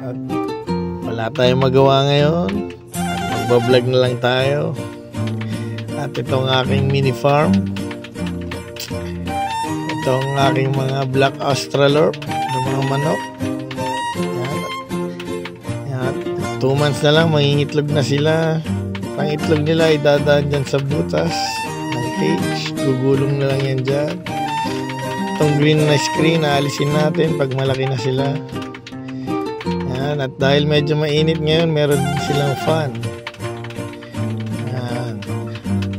At wala tayong magawa ngayon at magbablog na lang tayo. At itong aking mini farm, itong aking mga black australorp ng mga manok. Yan. 2 months na lang mangingitlog na sila. Ang itlog nila ay dadaan dyan sa butas ng cage. Gugulong na lang yan dyan. Itong green na screen, aalisin natin pag malaki na sila. Yan. At dahil medyo mainit ngayon, meron din silang fan. Yan.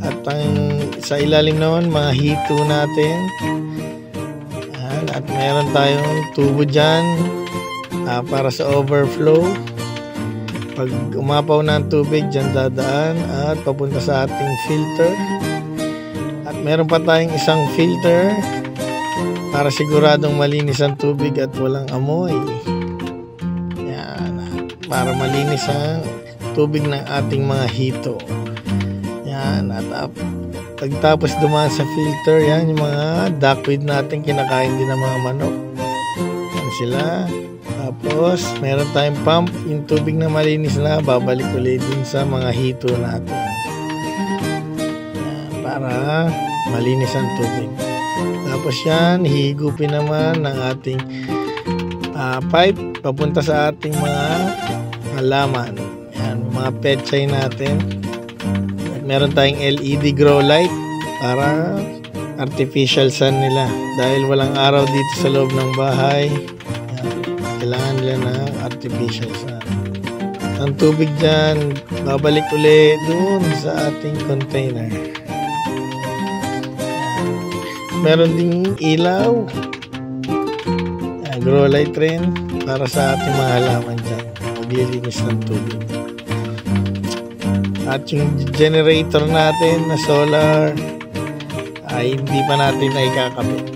At sa ilalim naman, mga hito natin. Yan. At meron tayong tubo dyan para sa overflow. Pag umapaw na ang tubig, dyan dadaan at papunta sa ating filter. At meron pa tayong isang filter para siguradong malinis ang tubig at walang amoy. Yan. Para malinis ang tubig ng ating mga hito. Yan. At pagtapos dumaan sa filter, yan yung mga duckweed natin, kinakain din ng mga manok. Yan sila. Tapos, meron tayong pump. Yung tubig na malinis na, babalik ulit din sa mga hito natin. Yan. Para malinis ang tubig. Tapos yan, hihigupin naman ng ating pipe papunta sa ating mga halaman. Yan, mga pechay natin. At meron tayong LED grow light para artificial sun nila. Dahil walang araw dito sa loob ng bahay, yan, kailangan nila ng artificial sun. Ang tubig dyan, babalik ulit dun sa ating container. Meron ding ilaw, grow light rin para sa ating mga halaman dyan, maglilinis ng tubig. At yung generator natin na solar ay hindi pa natin naikakabit.